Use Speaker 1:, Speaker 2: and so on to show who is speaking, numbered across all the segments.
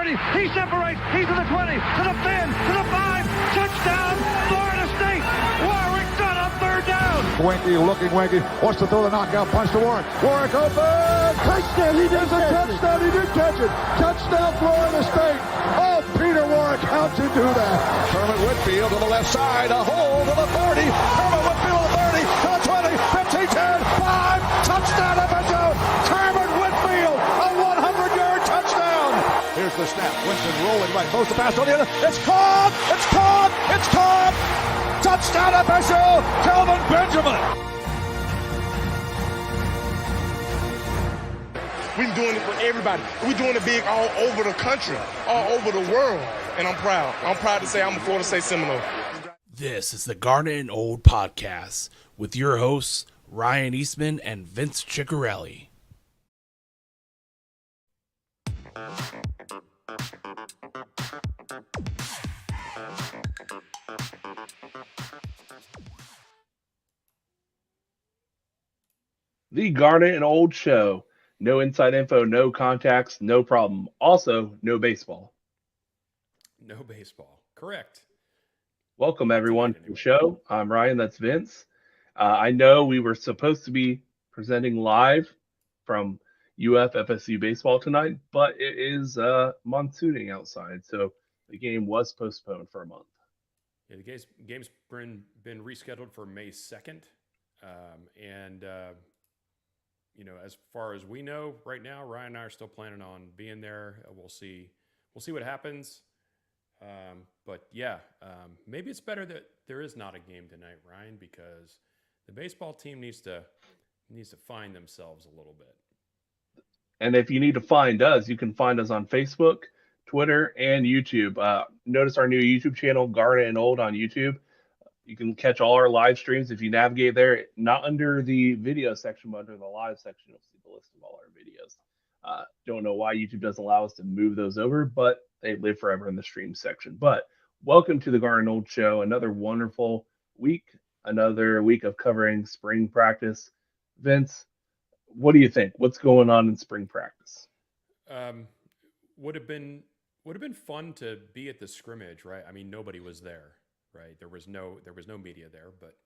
Speaker 1: He separates. He's to the 20, to the 10, to the 5. Touchdown, Florida State. Warwick got up third down.
Speaker 2: Winky looking Winky. Wants to throw the knockout punch to Warwick. Warwick open. Touchdown. He does a touchdown. He did catch it. Touchdown, Florida State. Oh, Peter Warwick, how'd you do that?
Speaker 3: Herman Whitfield to the left side. A hole to the 30. Herman Whitfield to the 30. To the 20. 15, 10, 5. Touchdown, FSU. Herman Whitfield. A 100-yard touchdown.
Speaker 2: Here's the snap. Winston rolling right. Throws the pass on the other.
Speaker 3: It's caught! It's caught! It's caught! Touchdown FSU! Kelvin Benjamin!
Speaker 4: We're doing it for everybody. We're doing it big all over the country, all over the world. And I'm proud. I'm proud to say I'm a Florida State Seminole.
Speaker 5: This is the Garnet and Old Podcast with your hosts, Ryan Eastman and Vince Ciccarelli.
Speaker 6: The Garnet and Old Show. No inside info, no contacts, no problem. Also, no baseball.
Speaker 7: No baseball. Correct.
Speaker 6: Welcome, everyone, to the show. I'm Ryan. That's Vince. I know we were supposed to be presenting live from UF FSU baseball tonight, but it is monsooning outside, so the game was postponed for a month.
Speaker 7: Yeah, the game's been rescheduled for May 2nd. As far as we know right now, Ryan and I are still planning on being there. We'll see what happens. Maybe it's better that there is not a game tonight, Ryan, because the baseball team needs to find themselves a little bit.
Speaker 6: And if you need to find us, you can find us on Facebook, Twitter, and YouTube. Notice our new YouTube channel, Garnet and Old on YouTube. You can catch all our live streams if you navigate there, not under the video section, but under the live section. You'll see the list of all our videos. Don't know why YouTube doesn't allow us to move those over, but they live forever in the stream section. But welcome to the Garnet and Old Show. Another wonderful week, another week of covering spring practice. Vince, what do you think? What's going on in spring practice?
Speaker 7: Would have been fun to be at the scrimmage, right? I mean, nobody was there. Right, there was no media there, but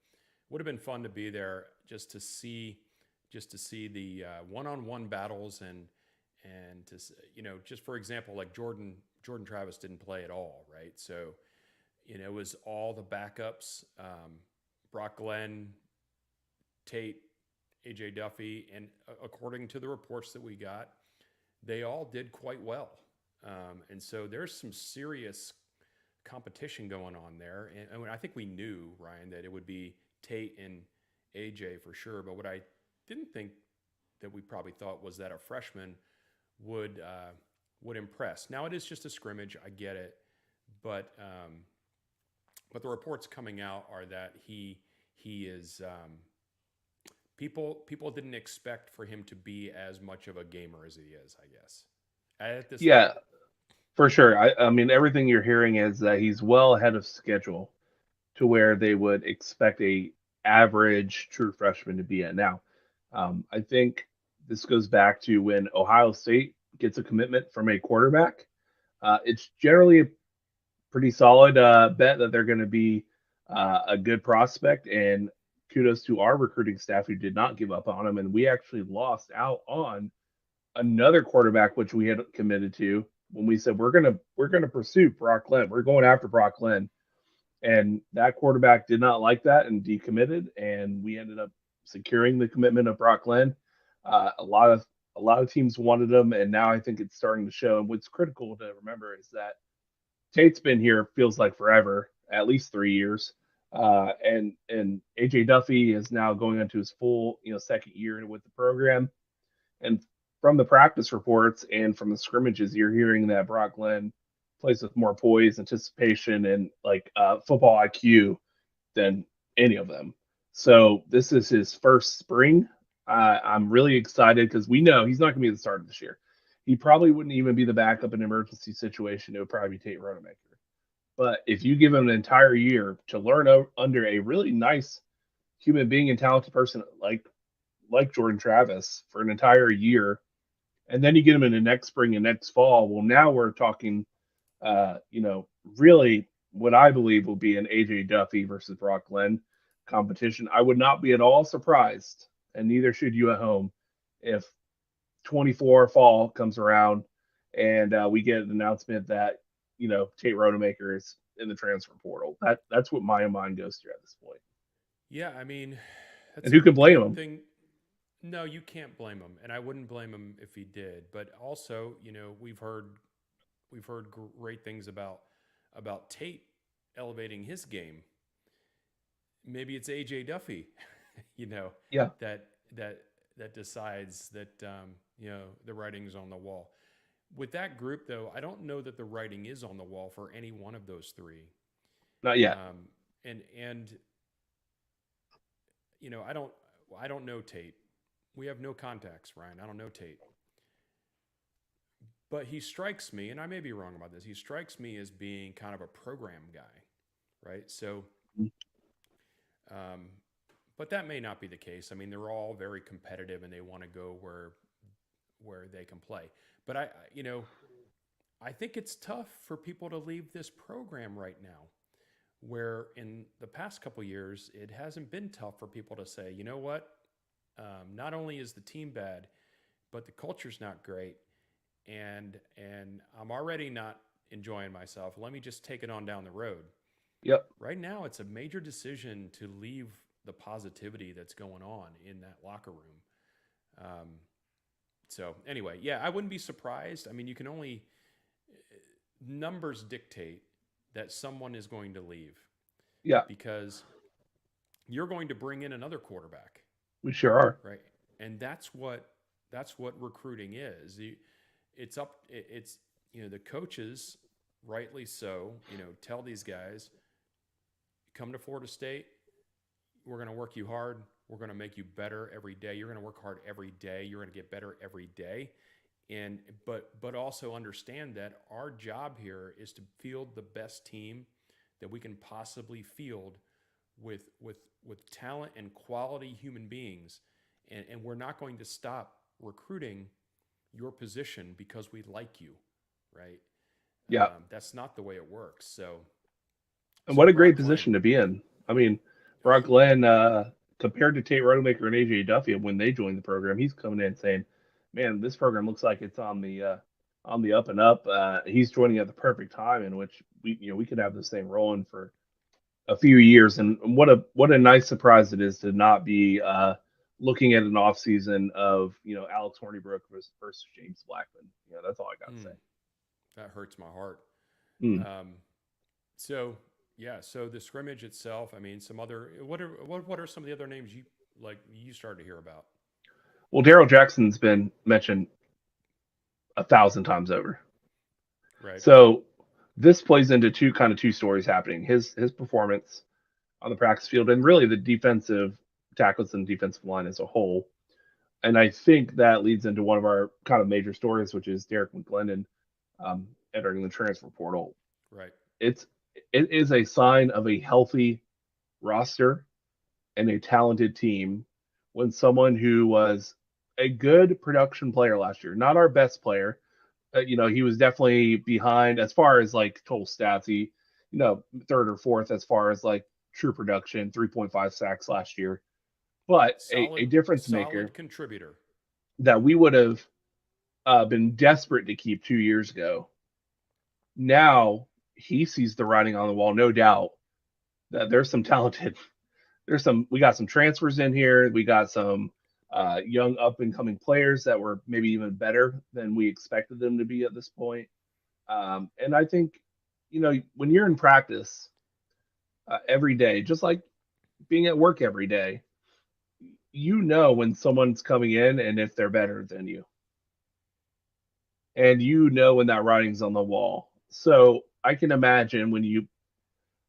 Speaker 7: would have been fun to be there just to see the one-on-one battles and to just for example, like Jordan Travis didn't play at all, right? So it was all the backups, Brock Glenn, Tate, AJ Duffy, and according to the reports that we got, they all did quite well, and so there's some serious competition going on there. And I think we knew, Ryan, that it would be Tate and AJ for sure. But what I didn't think that we probably thought was that a freshman would impress. Now it is just a scrimmage, I get it, but the reports coming out are that he is people didn't expect for him to be as much of a gamer as he is, I guess. At this
Speaker 6: Yeah.
Speaker 7: time.
Speaker 6: For sure. I mean, everything you're hearing is that he's well ahead of schedule to where they would expect a average true freshman to be at now. I think this goes back to when Ohio State gets a commitment from a quarterback. It's generally a pretty solid bet that they're going to be a good prospect, and kudos to our recruiting staff who did not give up on him. And we actually lost out on another quarterback, which we had committed to, when we said we're gonna pursue Brock Glenn. We're going after Brock Glenn. And that quarterback did not like that and decommitted, and we ended up securing the commitment of Brock Glenn. A lot of teams wanted him, and now I think it's starting to show. And what's critical to remember is that Tate's been here, feels like forever, at least 3 years. And AJ Duffy is now going into his full second year with the program. And from the practice reports and from the scrimmages, you're hearing that Brock Glenn plays with more poise, anticipation, and football IQ than any of them. So this is his first spring. I'm really excited because we know he's not going to be the starter this year. He probably wouldn't even be the backup in an emergency situation. It would probably be Tate Rodemaker. But if you give him an entire year to learn under a really nice human being and talented person like Jordan Travis for an entire year, and then you get them into next spring and next fall. Well, now we're talking, really what I believe will be an AJ Duffy versus Brock Glenn competition. I would not be at all surprised, and neither should you at home, if 24 fall comes around and we get an announcement that Tate Rodemaker is in the transfer portal. That's what my mind goes to at this point.
Speaker 7: Yeah, I mean, that's
Speaker 6: And who
Speaker 7: a
Speaker 6: can blame
Speaker 7: good
Speaker 6: him?
Speaker 7: thing. No, you can't blame him, and I wouldn't blame him if he did. But also, we've heard great things about Tate elevating his game. Maybe it's AJ Duffy,
Speaker 6: Yeah.
Speaker 7: that that decides that the writing's on the wall. With that group, though, I don't know that the writing is on the wall for any one of those three.
Speaker 6: Not yet.
Speaker 7: And I don't know Tate. We have no contacts, Ryan. I don't know Tate. But he strikes me, and I may be wrong about this, he strikes me as being kind of a program guy, right? So, but that may not be the case. I mean, they're all very competitive and they want to go where they can play. But I think it's tough for people to leave this program right now, where in the past couple of years, it hasn't been tough for people to say, you know what? Not only is the team bad, but the culture's not great, and I'm already not enjoying myself. Let me just take it on down the road.
Speaker 6: Yep.
Speaker 7: Right now, it's a major decision to leave the positivity that's going on in that locker room. So anyway, yeah, I wouldn't be surprised. I mean, you can only numbers dictate that someone is going to leave.
Speaker 6: Yeah.
Speaker 7: Because you're going to bring in another quarterback.
Speaker 6: We sure are.
Speaker 7: Right. And that's what recruiting is. It's the coaches, rightly so, tell these guys, come to Florida State, we're going to work you hard. We're going to make you better every day. You're going to work hard every day. You're going to get better every day. But also understand that our job here is to field the best team that we can possibly field with talent and quality human beings. And we're not going to stop recruiting your position because we like you, right?
Speaker 6: Yeah.
Speaker 7: That's not the way it works. So
Speaker 6: what a great
Speaker 7: Brock
Speaker 6: position
Speaker 7: Glenn,
Speaker 6: to be in. I mean, Brock Glenn, compared to Tate Rodemaker and AJ Duffy when they joined the program, he's coming in saying, man, this program looks like it's on the up and up. He's joining at the perfect time in which we could have this thing rolling for a few years. And what a nice surprise it is to not be looking at an offseason of Alex Hornibrook versus James Blackman. That's all I got to say.
Speaker 7: That hurts my heart.
Speaker 6: Mm.
Speaker 7: So the scrimmage itself, I mean, what are some of the other names you started to hear about?
Speaker 6: Well, Daryl Jackson's been mentioned 1,000 times over.
Speaker 7: Right.
Speaker 6: So this plays into two stories happening. His performance on the practice field and really the defensive tackles and defensive line as a whole. And I think that leads into one of our kind of major stories, which is Derek McGlennon entering the transfer portal.
Speaker 7: Right.
Speaker 6: It is a sign of a healthy roster and a talented team when someone who was a good production player last year, not our best player, he was definitely behind as far as like total stats. He, third or fourth as far as like true production, 3.5 sacks last year, but a difference maker,
Speaker 7: solid contributor
Speaker 6: that we would have been desperate to keep 2 years ago. Now he sees the writing on the wall, no doubt that there's some talented. We got some transfers in here. We got some young up and coming players that were maybe even better than we expected them to be at this point. And I think, when you're in practice every day, just like being at work every day, when someone's coming in and if they're better than you. And when that writing's on the wall. So I can imagine when you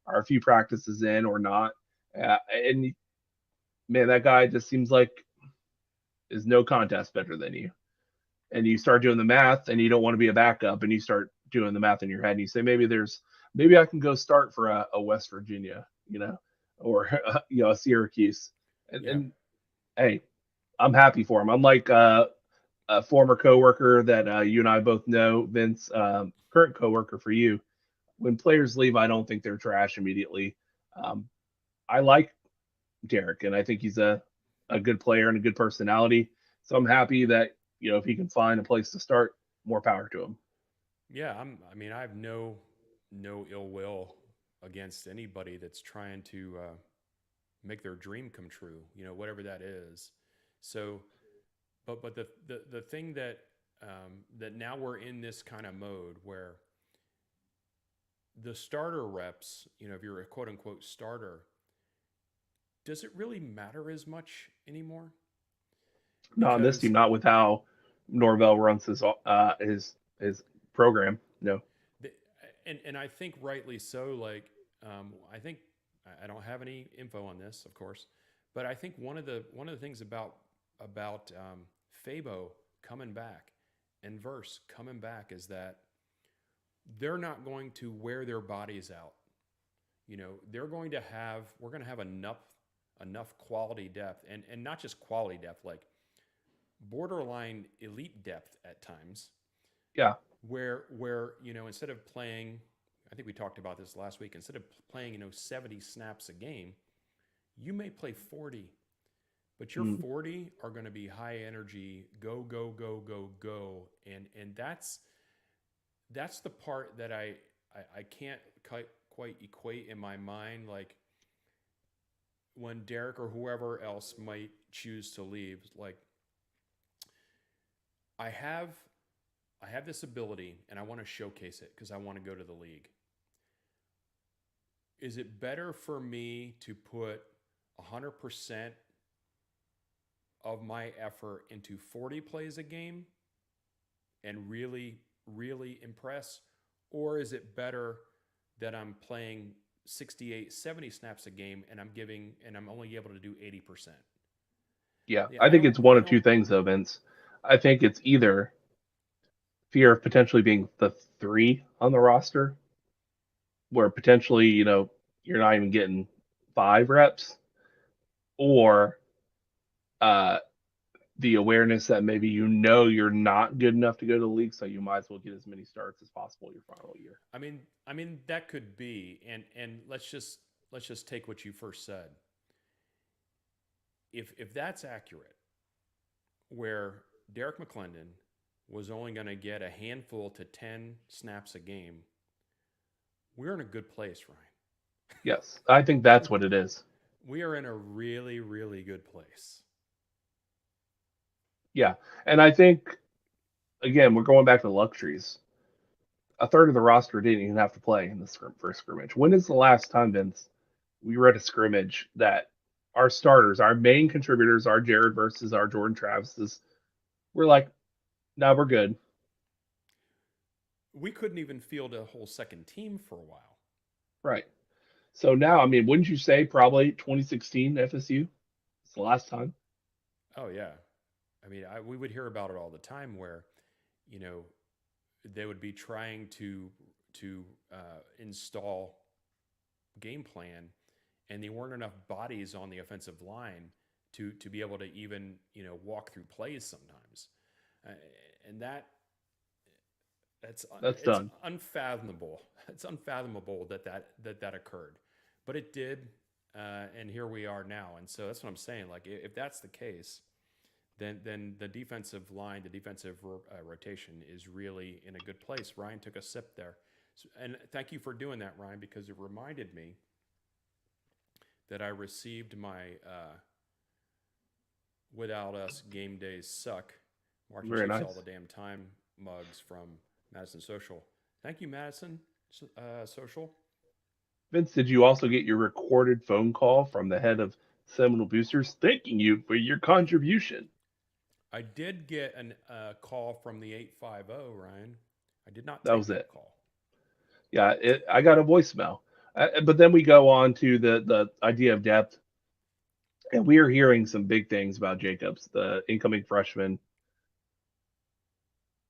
Speaker 6: are a few practices in or not, and man, that guy just seems like is no contest better than you. And you start doing the math and you don't want to be a backup and you start doing the math in your head and you say, maybe I can go start for a West Virginia, or a Syracuse. And hey, I'm happy for him. Unlike a former coworker that you and I both know, Vince, current coworker for you. When players leave, I don't think they're trash immediately. Um, I like Derek, and I think he's a good player and a good personality. So I'm happy that if he can find a place to start, more power to him.
Speaker 7: Yeah, I mean, I have no ill will against anybody that's trying to make their dream come true. Whatever that is. So, but the thing that now we're in this kind of mode where the starter reps, if you're a quote unquote starter, does it really matter as much anymore?
Speaker 6: Not on this
Speaker 7: Because
Speaker 6: team, not with how Norvell runs his program. No.
Speaker 7: the, and I think rightly so. Like, I think I don't have any info on this, of course, but I think one of the things about Fabo coming back and Verse coming back is that they're not going to wear their bodies out. They're going to have we're going to have enough quality depth, and not just quality depth, like borderline elite depth at times,
Speaker 6: Yeah.
Speaker 7: where instead of playing, I think we talked about this last week, instead of playing 70 snaps a game, you may play 40, but your 40 are going to be high energy, go go go go go, and that's the part that I can't quite equate in my mind, like when Derek or whoever else might choose to leave. Like, I have this ability and I want to showcase it because I want to go to the league. Is it better for me to put 100% of my effort into 40 plays a game and really, really impress? Or is it better that I'm playing 68, 70 snaps a game and I'm only able to do 80%?
Speaker 6: Yeah.
Speaker 7: Yeah,
Speaker 6: I think it's one of two things, though, Vince. I think it's either fear of potentially being the 3 on the roster, where potentially, you're not even getting 5 reps, or uh, the awareness that maybe you're not good enough to go to the league, so you might as well get as many starts as possible your final year.
Speaker 7: I mean that could be, and let's just take what you first said. If that's accurate, where Derek McClendon was only going to get a handful to 10 snaps a game, we're in a good place, Ryan.
Speaker 6: Yes, I think that's what it is.
Speaker 7: We are in a really, really good place.
Speaker 6: Yeah, and I think, again, we're going back to luxuries. A third of the roster didn't even have to play in the first scrimmage. When is the last time, Vince, we were at a scrimmage that our starters, our main contributors, our Jared versus our Jordan Travis's, we're like, no, we're good.
Speaker 7: We couldn't even field a whole second team for a while.
Speaker 6: Right. So now, wouldn't you say probably 2016 FSU? It's the last time.
Speaker 7: Oh yeah, we would hear about it all the time, where they would be trying to install game plan, and there weren't enough bodies on the offensive line to be able to even walk through plays sometimes, and it's
Speaker 6: done.
Speaker 7: unfathomable. It's unfathomable that occurred, but it did, and here we are now. And so that's what I'm saying. Like, if that's the case, then the defensive line, the defensive rotation is really in a good place. Ryan took a sip there, and thank you for doing that, Ryan, because it reminded me that I received my "Without Us Game Days Suck" Marching
Speaker 6: Very
Speaker 7: Chiefs
Speaker 6: nice.
Speaker 7: All the Damn Time mugs from Madison Social. Thank you, Madison Social.
Speaker 6: Vince, did you also get your recorded phone call from the head of Seminole Boosters thanking you for your contribution?
Speaker 7: I did get a call from the 850, Ryan. I did not
Speaker 6: That
Speaker 7: take
Speaker 6: was
Speaker 7: that
Speaker 6: it.
Speaker 7: call.
Speaker 6: Yeah, I got a voicemail. But then we go on to the idea of depth. And we are hearing some big things about Jacobs, the incoming freshman.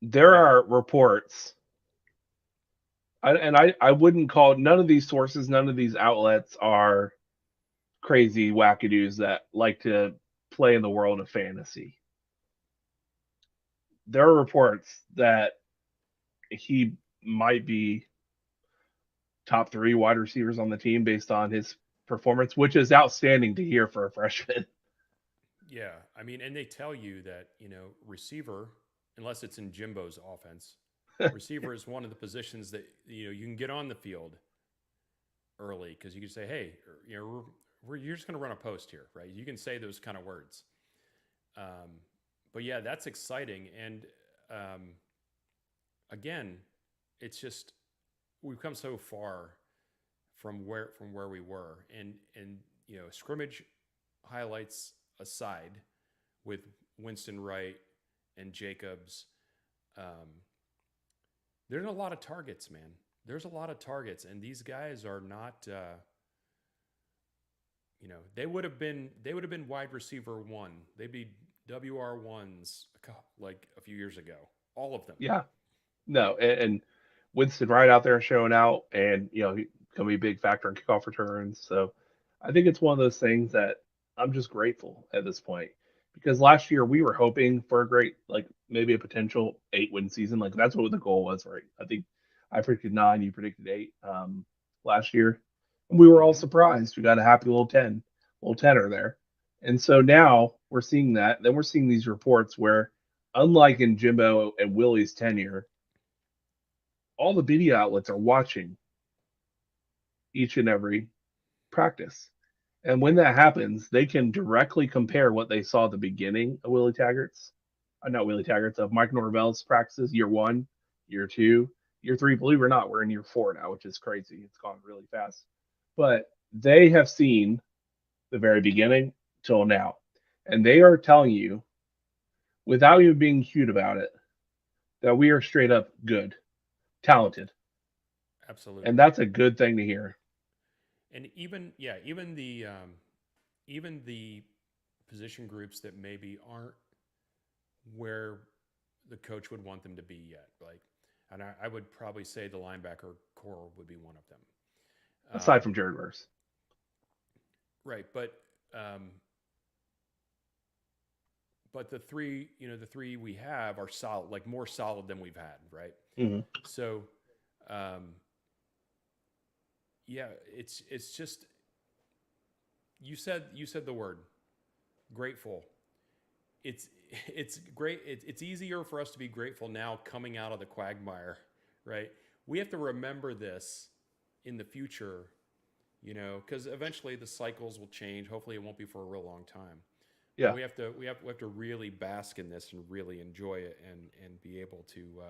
Speaker 6: There are reports, I wouldn't call none of these sources, none of these outlets are crazy wackadoos that like to play in the world of fantasy. there are reports that he might be top 3 wide receivers on the team based on his performance, which is outstanding to hear for a freshman.
Speaker 7: Yeah, I mean, and they tell you that receiver, unless it's in Jimbo's offense, receiver is one of the positions that you can get on the field early because you can say, hey, you're just going to run a post here, right? You can say those kind of words. But yeah, that's exciting, and again, it's just we've come so far from where we were, and scrimmage highlights aside, with Winston Wright and Jacobs, there's a lot of targets, man. There's a lot of targets, and these guys are not. They would have been wide receiver 1. They'd be WR1s like a few years ago. All of them.
Speaker 6: Yeah, no, and Winston Wright out there showing out, and he's gonna be a big factor in kickoff returns. So I think it's one of those things that I'm just grateful at this point because last year we were hoping for a great, like maybe a potential 8-win season. Like that's what the goal was, right? I think I predicted 9, you predicted 8 last year, and we were all surprised. We got a happy little tenor there, and so now we're seeing that. Then we're seeing these reports where, unlike in Jimbo and Willie's tenure, all the media outlets are watching each and every practice. And when that happens, they can directly compare what they saw at the beginning of not Willie Taggart's, of Mike Norvell's practices, year 1, year 2, year 3. Believe it or not, we're in year 4 now, which is crazy. It's gone really fast. But they have seen the very beginning till now. And they are telling you, without even being cute about it, that we are straight up good, talented.
Speaker 7: Absolutely.
Speaker 6: And that's a good thing to hear.
Speaker 7: And even the position groups that maybe aren't where the coach would want them to be yet, and I would probably say the linebacker core would be one of them.
Speaker 6: Aside from Jared Verse.
Speaker 7: Right, but the three we have are solid, like more solid than we've had, right?
Speaker 6: Mm-hmm.
Speaker 7: So, yeah, it's just you said the word grateful. It's great. It's easier for us to be grateful now coming out of the quagmire, right? We have to remember this in the future, because eventually the cycles will change. Hopefully, it won't be for a real long time.
Speaker 6: Yeah,
Speaker 7: we have to really bask in this and really enjoy it and be able to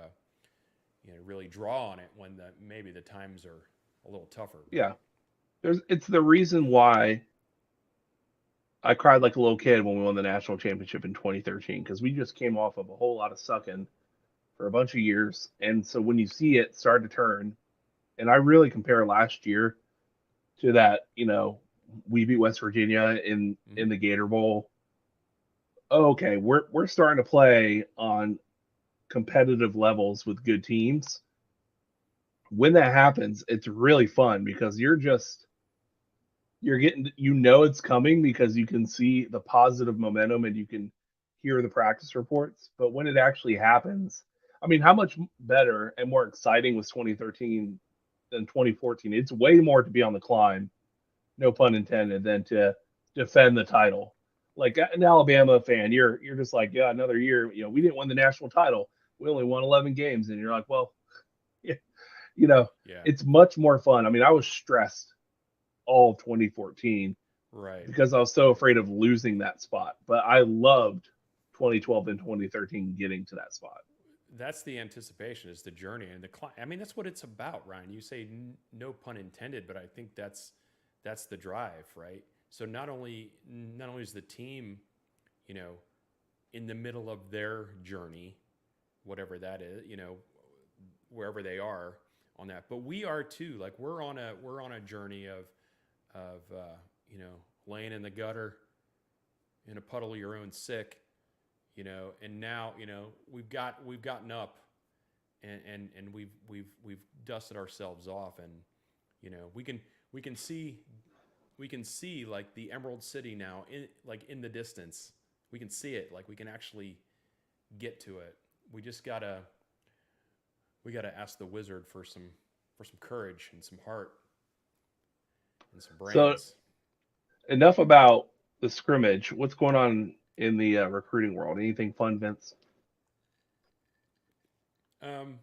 Speaker 7: really draw on it when maybe the times are a little tougher.
Speaker 6: yeah. It's the reason why I cried like a little kid when we won the national championship in 2013 because we just came off of a whole lot of sucking for a bunch of years, and so when you see it start to turn, and I really compare last year to that, we beat West Virginia in the Gator Bowl. Okay, we're starting to play on competitive levels with good teams. When that happens, it's really fun because you're getting, it's coming because you can see the positive momentum and you can hear the practice reports. But when it actually happens, I mean, how much better and more exciting was 2013 than 2014? It's way more to be on the climb, no pun intended, than to defend the title. Like an Alabama fan, you're just like, yeah, another year. We didn't win the national title. We only won 11 games, and you're like, well, yeah,
Speaker 7: Yeah.
Speaker 6: It's much more fun. I mean, I was stressed all 2014,
Speaker 7: right,
Speaker 6: because I was so afraid of losing that spot. But I loved 2012 and 2013 getting to that spot.
Speaker 7: That's the anticipation, is the journey and I mean, that's what it's about, Ryan. You say no pun intended, but I think that's the drive, right? So not only is the team, in the middle of their journey, whatever that is, wherever they are on that, but we are too. Like we're on a journey of laying in the gutter in a puddle of your own sick, and now we've gotten up and we've dusted ourselves off, and we can see like the Emerald City now in the distance. We can see it, like we can actually get to it we just gotta ask the wizard for some courage and some heart and some
Speaker 6: So
Speaker 7: brains.
Speaker 6: enough about the scrimmage. What's going on in the recruiting world? Anything fun, Vince?
Speaker 7: Um,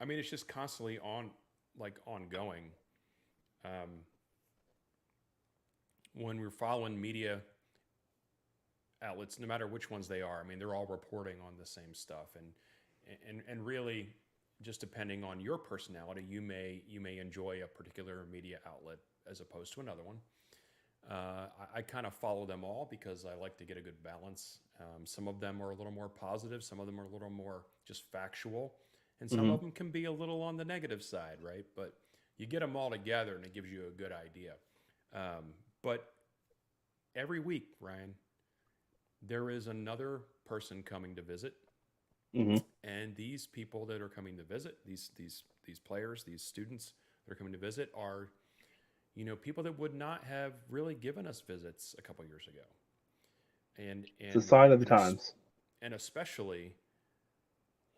Speaker 7: I mean, it's just constantly ongoing. Um, when we're following media outlets, no matter which ones they are, I mean, they're all reporting on the same stuff, and really, just depending on your personality, you may enjoy a particular media outlet as opposed to another one. I kind of follow them all because I like to get a good balance. Some of them are a little more positive, some of them are a little more just factual, and some
Speaker 6: Hmm.
Speaker 7: of them can be a little on the negative side, right? But you get them all together and it gives you a good idea. But every week, Ryan, there is another person coming to visit,
Speaker 6: Hmm.
Speaker 7: and these people that are coming to visit, these players, these students that are coming to visit, are people that would not have really given us visits a couple years ago, and
Speaker 6: It's a
Speaker 7: and
Speaker 6: sign of the
Speaker 7: there's
Speaker 6: times.
Speaker 7: and especially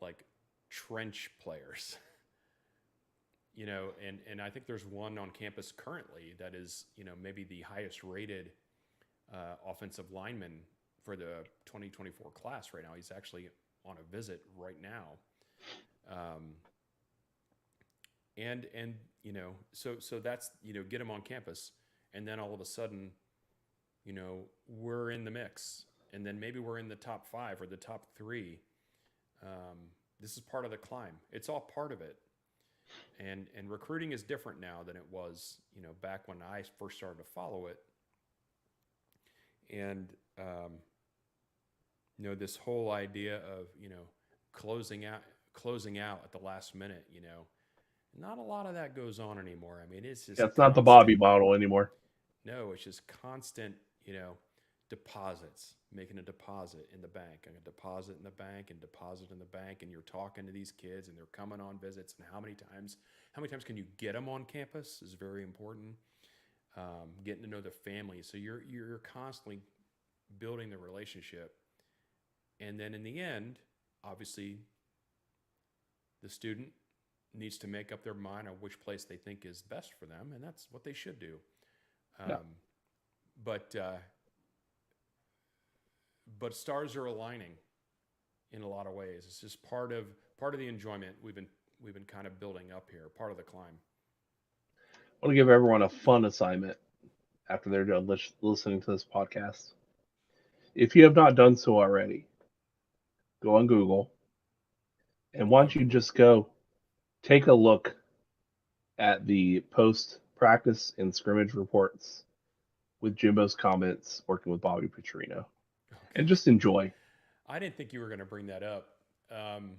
Speaker 7: like trench players, and I think there's one on campus currently that is maybe the highest rated offensive lineman for the 2024 class right now. He's actually on a visit right now. Um, and so that's get him on campus, and then all of a sudden we're in the mix, and then maybe we're in the top 5 or the top 3. This is part of the climb. It's all part of it. And recruiting is different now than it was back when I first started to follow it. And this whole idea of closing out at the last minute, not a lot of that goes on anymore. I mean, it's
Speaker 6: Yeah,
Speaker 7: just
Speaker 6: it's not the Bobby
Speaker 7: constant.
Speaker 6: bottle anymore.
Speaker 7: No, it's just constant, deposits, making a deposit in the bank, and a deposit in the bank, and deposit in the bank, and you're talking to these kids, and they're coming on visits, and how many times can you get them on campus is very important. Getting to know the family, so you're constantly building the relationship, and then in the end, obviously, the student needs to make up their mind on which place they think is best for them, and that's what they should do.
Speaker 6: Yeah.
Speaker 7: Um, but stars are aligning in a lot of ways. It's just part of the enjoyment we've been kind of building up here, part of the climb.
Speaker 6: I want to give everyone a fun assignment after they're done listening to this podcast. If you have not done so already, go on Google, and why
Speaker 7: Oh,
Speaker 6: don't you just go take a look at the post practice and scrimmage reports with Jimbo's comments working with Bobby Petrino, and
Speaker 7: okay.
Speaker 6: just enjoy.
Speaker 7: I didn't think you were going to bring that up. Um,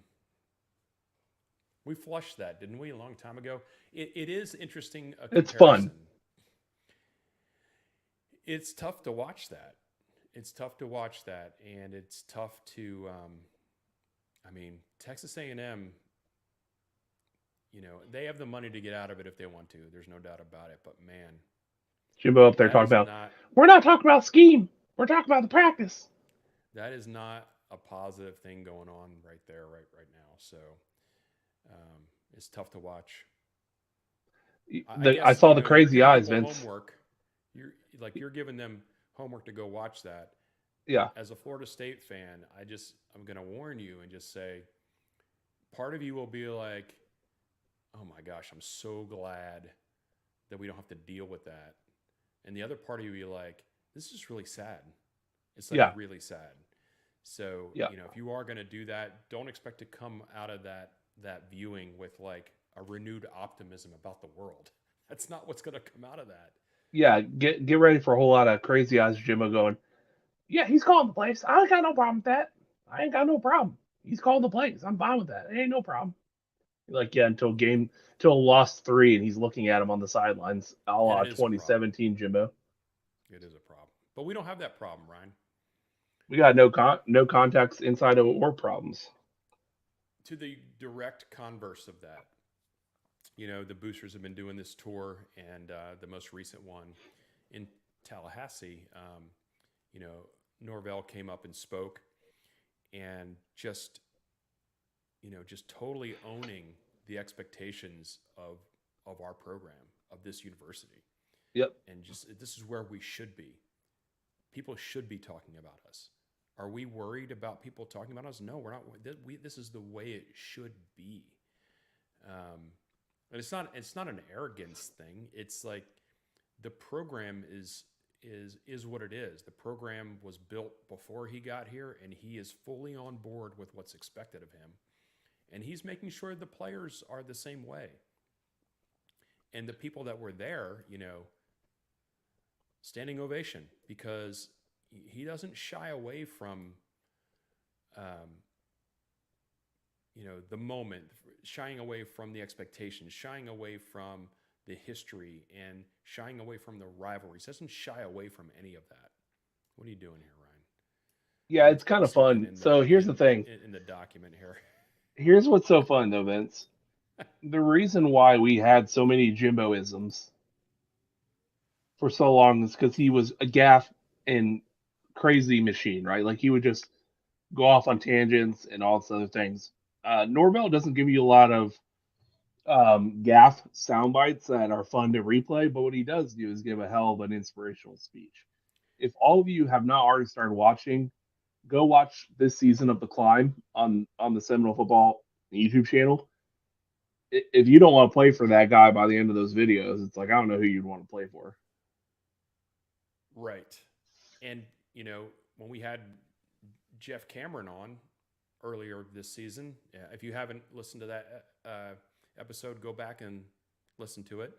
Speaker 7: we flushed that, didn't we, a long time ago? It is interesting, a
Speaker 6: It's fun.
Speaker 7: comparison. It's tough to watch that. It's tough to watch that, and it's tough to. I mean, Texas A&M. They have the money to get out of it if they want to. There's no doubt about it. But man,
Speaker 6: Jimbo up there
Speaker 7: that
Speaker 6: talking
Speaker 7: is
Speaker 6: about,
Speaker 7: not
Speaker 6: we're not talking about scheme. We're talking about the practice.
Speaker 7: that is not a positive thing going on right there, right now. So it's tough to watch. I
Speaker 6: I
Speaker 7: guess
Speaker 6: saw the
Speaker 7: you're
Speaker 6: crazy
Speaker 7: giving
Speaker 6: eyes,
Speaker 7: people
Speaker 6: Vince.
Speaker 7: homework. You're giving them homework to go watch that.
Speaker 6: Yeah.
Speaker 7: As a Florida State fan, I'm going to warn you and just say, part of you will be like, oh my gosh, I'm so glad that we don't have to deal with that. And the other part of you will be like, this is really sad. It's like
Speaker 6: Yeah.
Speaker 7: really sad. So,
Speaker 6: Yeah.
Speaker 7: if you are going to do that, don't expect to come out of that viewing with like a renewed optimism about the world. That's not what's going to come out of that.
Speaker 6: Yeah. Get ready for a whole lot of crazy eyes Jimbo going, yeah, he's calling the plays. I ain't got no problem with that. I ain't got no problem. He's calling the plays. I'm fine with that. It ain't no problem. Like, yeah, until lost 3, and he's looking at him on the sidelines, a
Speaker 7: And
Speaker 6: la
Speaker 7: it is a problem.
Speaker 6: 2017 Jimbo.
Speaker 7: It is a problem. But we don't have that problem, Ryan.
Speaker 6: We got no context inside of or problems.
Speaker 7: To the direct converse of that, the boosters have been doing this tour, and the most recent one in Tallahassee, Norvell came up and spoke, and just just totally owning the expectations of our program, of this university.
Speaker 6: Yep.
Speaker 7: And just this is where we should be. People should be talking about us. Are we worried about people talking about us? No, we're not. This is the way it should be. And it's not an arrogance thing. It's like the program is what it is. The program was built before he got here, and he is fully on board with what's expected of him. And he's making sure the players are the same way. And the people that were there, standing ovation, because he doesn't shy away from, the moment, shying away from the expectations, shying away from the history, and shying away from the rivalries. He doesn't shy away from any of that. What are you doing here, Ryan?
Speaker 6: Yeah, it's kind of fun. So here's the thing.
Speaker 7: In the document here.
Speaker 6: Here's what's so fun, though, Vince. The reason why we had so many Jimbo-isms for so long is because he was a gaff and crazy machine, right? Like he would just go off on tangents and all this other things. Norvell doesn't give you a lot of gaff sound bites that are fun to replay, but what he does do is give a hell of an inspirational speech. If all of you have not already started watching, go watch this season of The Climb on the Seminole Football YouTube channel. If you don't want to play for that guy by the end of those videos, it's like, I don't know who you'd want to play for.
Speaker 7: Right. And, when we had Jeff Cameron on earlier this season, if you haven't listened to that episode, go back and listen to it.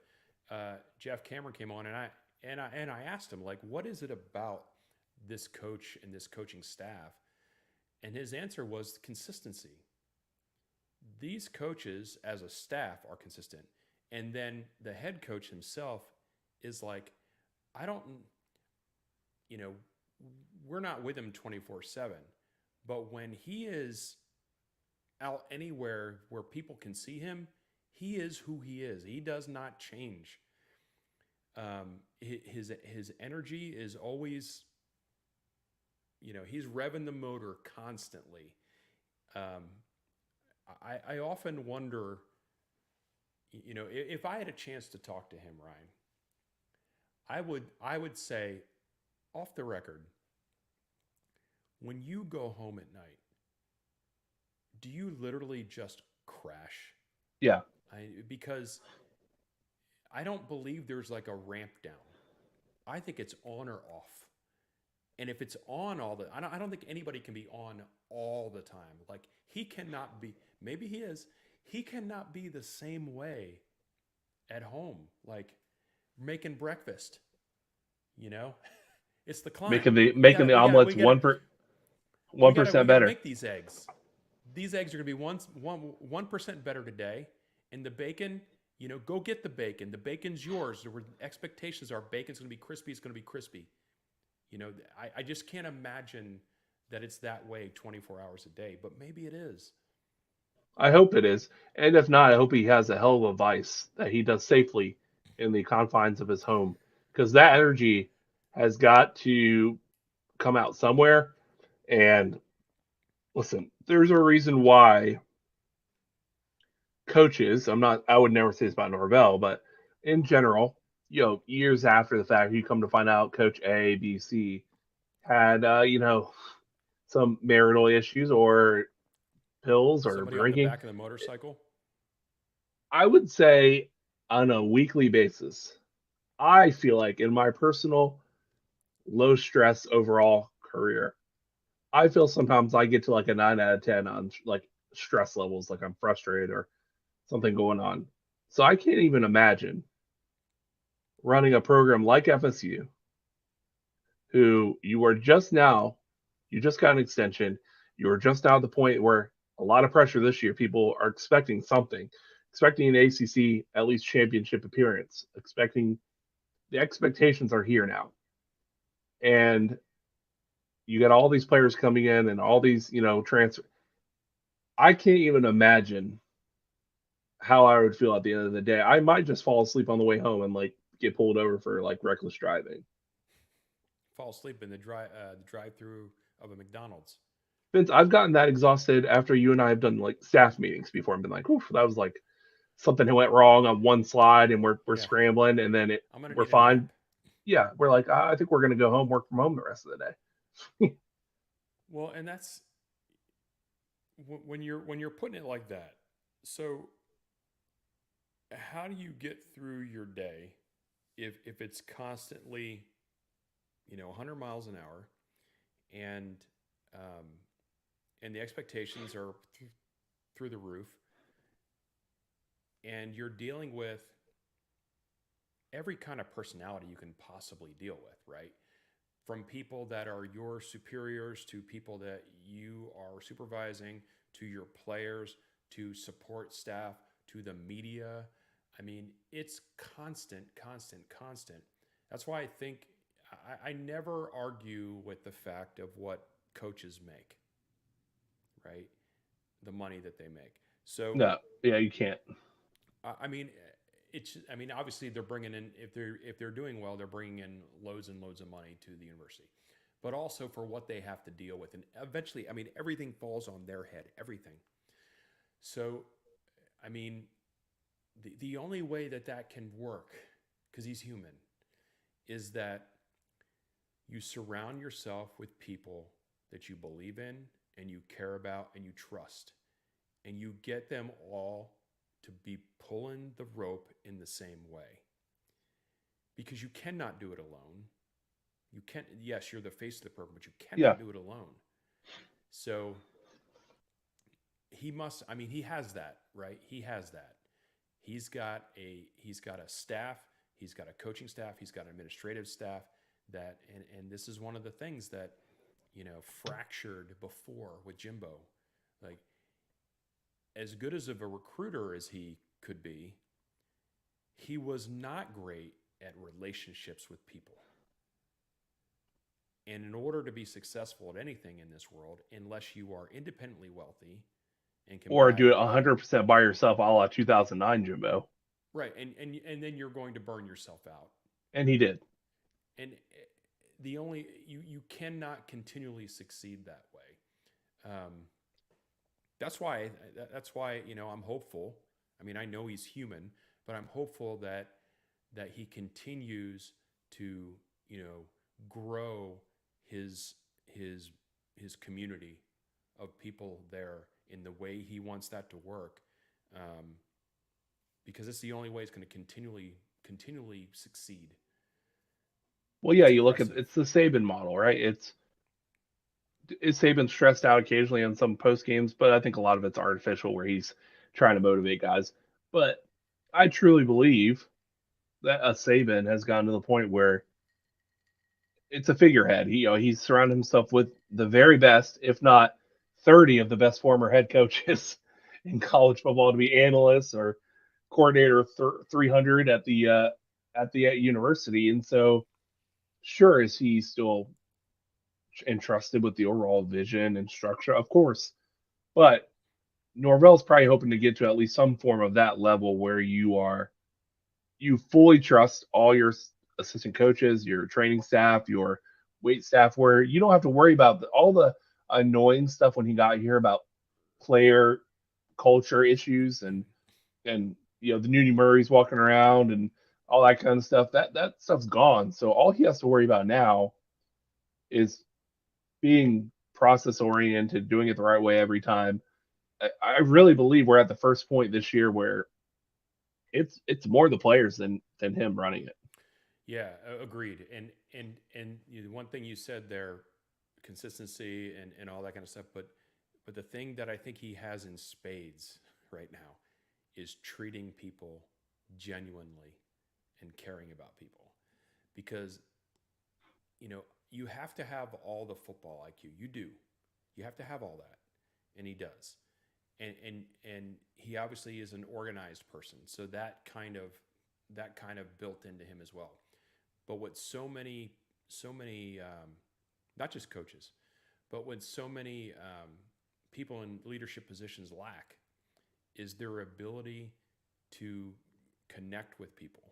Speaker 7: Jeff Cameron came on, and I asked him, like, what is it about this coach and this coaching staff? And his answer was consistency. These coaches as a staff are consistent. And then the head coach himself is like, we're not with him 24/7, but when he is out anywhere where people can see him, he is who he is. He does not change. His energy is always, he's revving the motor constantly. I often wonder, if I had a chance to talk to him, Ryan, I would say, off the record, when you go home at night, do you literally just crash?
Speaker 6: Yeah.
Speaker 7: Because I don't believe there's like a ramp down. I think it's on or off. And if it's on I don't think anybody can be on all the time. Like he cannot be, maybe he is, he cannot be the same way at home, like making breakfast, It's the climb.
Speaker 6: Making the omelets 1% better.
Speaker 7: Make these eggs. These eggs are going to be 1% better today. And the bacon, go get the bacon. The bacon's yours. The expectations are bacon's going to be crispy. It's going to be crispy. I just can't imagine that it's that way 24 hours a day, but maybe it is.
Speaker 6: I hope it is. And if not, I hope he has a hell of a vice that he does safely in the confines of his home. Because that energy has got to come out somewhere. And listen, there's a reason why coaches, I would never say this about Norvell, but in general, years after the fact, you come to find out Coach A, B, C had, some marital issues or pills or
Speaker 7: Somebody
Speaker 6: drinking.
Speaker 7: On the back of the motorcycle?
Speaker 6: I would say on a weekly basis, I feel like in my personal low stress overall career, I feel sometimes I get to like a 9 out of 10 on like stress levels, like I'm frustrated or something going on. So I can't even imagine running a program like FSU, who you just got an extension. You are just now at the point where a lot of pressure this year. People are expecting something, expecting an ACC at least championship appearance, the expectations are here now. And you got all these players coming in and all these, transfer. I can't even imagine how I would feel at the end of the day. I might just fall asleep on the way home and like get pulled over for like reckless driving.
Speaker 7: Fall asleep in the drive-through of a McDonald's.
Speaker 6: Vince, I've gotten that exhausted after you and I have done like staff meetings before and been like, oof, that was like something that went wrong on one slide and we're
Speaker 7: Yeah,
Speaker 6: scrambling and then
Speaker 7: I'm gonna
Speaker 6: we're
Speaker 7: need a
Speaker 6: fine.
Speaker 7: nap.
Speaker 6: Yeah, we're like, I think we're gonna go home, work from home the rest of the day.
Speaker 7: Well, and that's when you're putting it like that. So how do you get through your day if it's constantly 100 miles an hour and um, and the expectations are through the roof and you're dealing with every kind of personality you can possibly deal with, right? From people that are your superiors to people that you are supervising to your players to support staff to the media. I mean, it's constant, constant, constant. That's why I think I never argue with the fact of what coaches make, right? The money that they make. So
Speaker 6: No, yeah, you can't.
Speaker 7: I mean, it's. I mean, obviously they're bringing in if they're doing well, they're bringing in loads and loads of money to the university, but also for what they have to deal with, and eventually, I mean, everything falls on their head. Everything. So, I mean, the only way that that can work, because he's human, is that you surround yourself with people that you believe in and you care about and you trust, and you get them all to be pulling the rope in the same way because you cannot do it alone. You can't, yes, you're the face of the program, but you
Speaker 6: Yeah.
Speaker 7: cannot do it alone. So he must, I mean, he has that, right? He has that. He's got a staff, he's got a coaching staff, he's got an administrative staff that, and this is one of the things that, fractured before with Jimbo. Like, as good as of a recruiter as he could be, he was not great at relationships with people. And in order to be successful at anything in this world, unless you are independently wealthy and can
Speaker 6: Or do
Speaker 7: buy
Speaker 6: it 100% by yourself, a la 2009 Jimbo.
Speaker 7: right, and then you're going to burn yourself out.
Speaker 6: And he did.
Speaker 7: And the only you cannot continually succeed that way. That's why I'm hopeful. I mean, I know he's human, but I'm hopeful that he continues to grow his his his community of people there in the way he wants that to work, because it's the only way it's going to continually succeed.
Speaker 6: Well, yeah,
Speaker 7: It's
Speaker 6: you look at
Speaker 7: impressive.
Speaker 6: it's the Saban model, right? Is Saban stressed out occasionally on some post games, but I think a lot of it's artificial where he's trying to motivate guys. But I truly believe that a Saban has gotten to the point where it's a figurehead. He's surrounded himself with the very best, if not 30 of the best former head coaches in college football to be analysts or coordinator 300 at the university. And so, sure, is he still entrusted with the overall vision and structure? Of course, but Norvell's probably hoping to get to at least some form of that level where you fully trust all your assistant coaches, your training staff, your weight staff, where you don't have to worry about all the annoying stuff when he got here about player culture issues and the Nudie Murray's walking around and all that kind of stuff. That stuff's gone. So all he has to worry about now is being process oriented, doing it the right way every time. I really believe we're at the first point this year where it's more the players than him running it.
Speaker 7: Yeah, agreed. And one thing you said there, consistency and all that kind of stuff. But the thing that I think he has in spades right now is treating people genuinely and caring about people, because you have to have all the football IQ. You do. You have to have all that, and he does. And he obviously is an organized person, so that kind of built into him as well. But what so many not just coaches, but what so many people in leadership positions lack is their ability to connect with people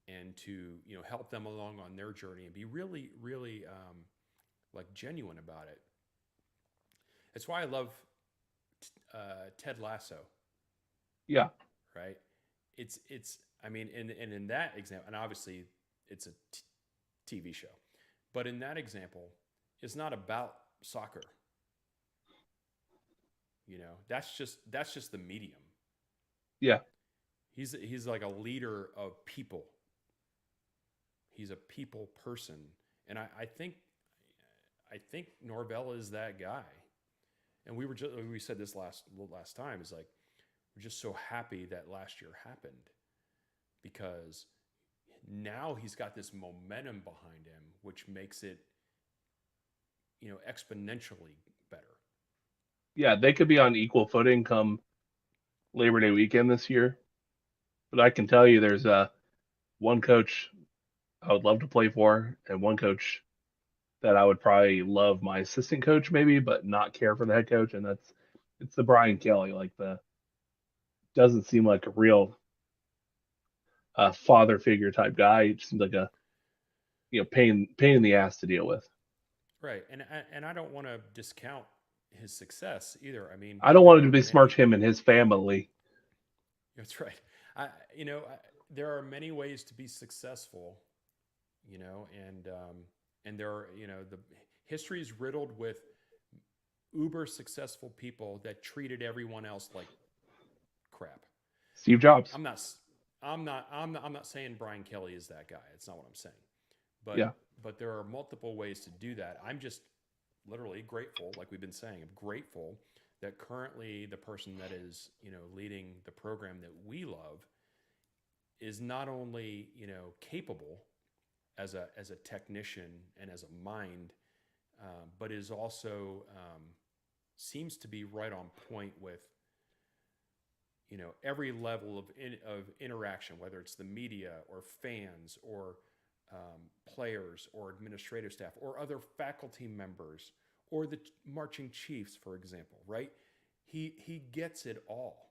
Speaker 7: and to help them along on their journey and be really really like genuine about it. It's why I love Ted Lasso,
Speaker 6: Yeah.
Speaker 7: right? It's I mean, and in that example, and obviously it's a TV show, but in that example, it's not about soccer. That's just the medium.
Speaker 6: Yeah.
Speaker 7: He's like a leader of people. He's a people person, and I think Norvell is that guy. And we said this last time is like we're just so happy that last year happened because now he's got this momentum behind him, which makes it exponentially better.
Speaker 6: Yeah, they could be on equal footing come Labor Day weekend this year. But I can tell you there's one coach I would love to play for and one coach that I would probably love my assistant coach maybe, but not care for the head coach, and it's the Brian Kelly. Like the doesn't seem like a real father figure type guy. He just seems like a pain in the ass to deal with.
Speaker 7: Right, and I don't want to discount his success either. I mean,
Speaker 6: I don't
Speaker 7: there
Speaker 6: want to
Speaker 7: are
Speaker 6: besmirch
Speaker 7: many.
Speaker 6: him and his family.
Speaker 7: That's right. There are many ways to be successful, and there are the history is riddled with uber successful people that treated everyone else like crap.
Speaker 6: Steve Jobs.
Speaker 7: I'm not. I'm not saying Brian Kelly is that guy. It's not what I'm saying. But
Speaker 6: Yeah.
Speaker 7: but there are multiple ways to do that. I'm just literally grateful, like we've been saying. I'm grateful that currently the person that is leading the program that we love is not only capable as a technician and as a mind, but is also seems to be right on point with every level of interaction, whether it's the media or fans or players or administrative staff or other faculty members or the marching chiefs, for example, right? He gets it all.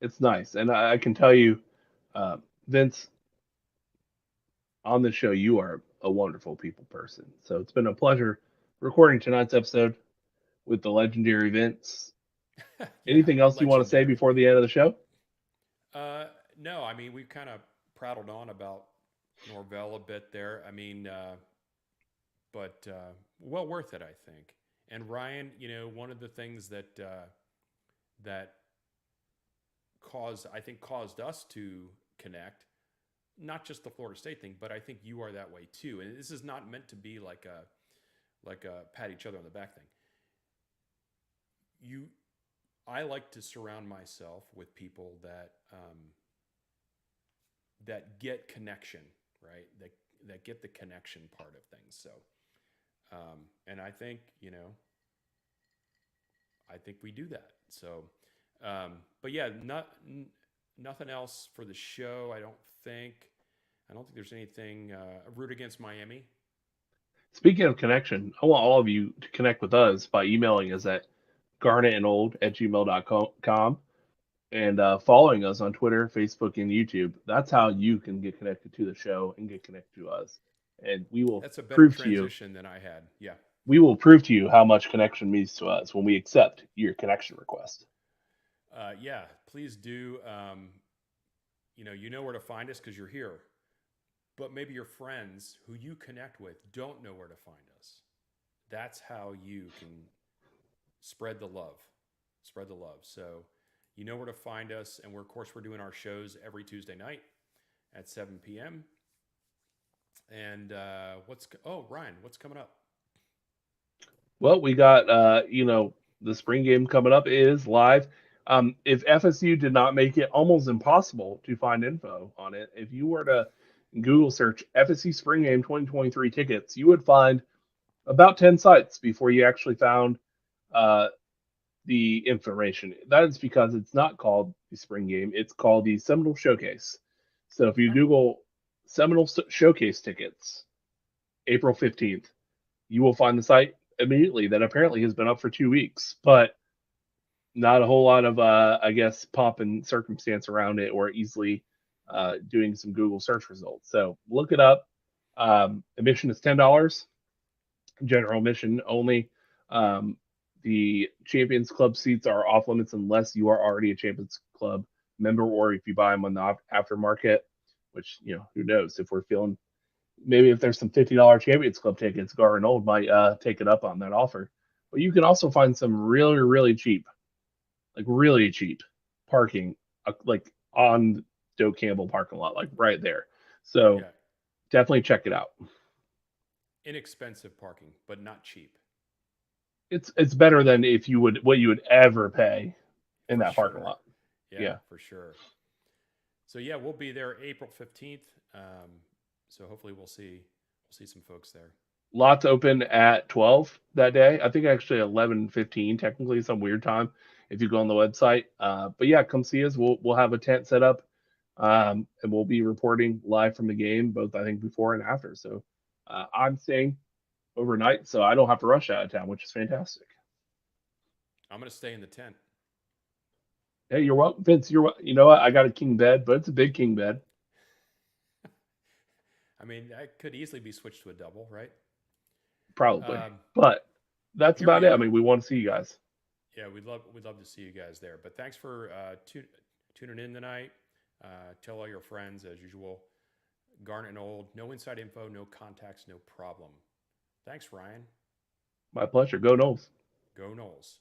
Speaker 6: It's nice. And I can tell you, Vince, on the show, you are a wonderful people person. So it's been a pleasure recording tonight's episode with the legendary Vince.
Speaker 7: Yeah,
Speaker 6: Anything else you want to say
Speaker 7: legendary.
Speaker 6: before the end of the show?
Speaker 7: No, I mean, we've kind of prattled on about Norvell a bit there. I mean, but well worth it, I think. And Ryan, one of the things that caused us to connect, not just the Florida State thing, but I think you are that way too. And this is not meant to be like a pat each other on the back thing. I like to surround myself with people that get connection, right? That get the connection part of things. So, and I think we do that. So, but yeah, nothing else for the show. I don't think there's anything. Root against Miami.
Speaker 6: Speaking of connection, I want all of you to connect with us by emailing us at garnetandOld@gmail.com and following us on Twitter, Facebook, and YouTube. That's how you can get connected to the show and get connected to us. And we will
Speaker 7: That's a better
Speaker 6: prove to you.
Speaker 7: transition than I had. Yeah.
Speaker 6: We will prove to you how much connection means to us when we accept your connection request.
Speaker 7: Yeah, please do. You know where to find us because you're here. But maybe your friends who you connect with don't know where to find us. That's how you can spread the love. Spread the love. So you know where to find us. And we're doing our shows every Tuesday night at 7 p.m. And Ryan, what's coming up?
Speaker 6: Well, we got, the spring game coming up is live. If FSU did not make it almost impossible to find info on it, if you were to Google search FSU Spring Game 2023 tickets, you would find about 10 sites before you actually found the information. That is because it's not called the Spring Game. It's called the Seminole Showcase. So if you Google Seminole Showcase tickets, April 15th, you will find the site immediately that apparently has been up for 2 weeks, but not a whole lot of, pomp and circumstance around it or easily doing some Google search results. So look it up. Admission is $10. General admission only. The Champions Club seats are off limits unless you are already a Champions Club member, or if you buy them on the aftermarket, which, who knows, if we're feeling, maybe if there's some $50 Champions Club tickets, Garnet and Old might take it up on that offer. But you can also find some really, really cheap parking, like on Doak Campbell parking lot, like right there. So definitely check it out.
Speaker 7: Inexpensive parking, but not cheap.
Speaker 6: It's better than what you would ever pay in that parking lot.
Speaker 7: Yeah, for sure. So yeah, we'll be there April 15th. So hopefully we'll see some folks there.
Speaker 6: Lots open at 12 that day. I think actually 11:15 technically, some weird time if you go on the website. But yeah, come see us. We'll have a tent set up, and we'll be reporting live from the game, both I think before and after. So I'm staying overnight, so I don't have to rush out of town, which is fantastic.
Speaker 7: I'm gonna stay in the tent.
Speaker 6: Hey, you're welcome, Vince. You know what? I got a king bed, but it's a big king bed.
Speaker 7: I mean, that could easily be switched to a double, right?
Speaker 6: Probably, but that's about it. I mean, we want to see you guys.
Speaker 7: Yeah, we'd love to see you guys there. But thanks for tuning in tonight. Tell all your friends as usual. Garnet and Old, no inside info, no contacts, no problem. Thanks, Ryan.
Speaker 6: My pleasure. Go Noles.
Speaker 7: Go Noles.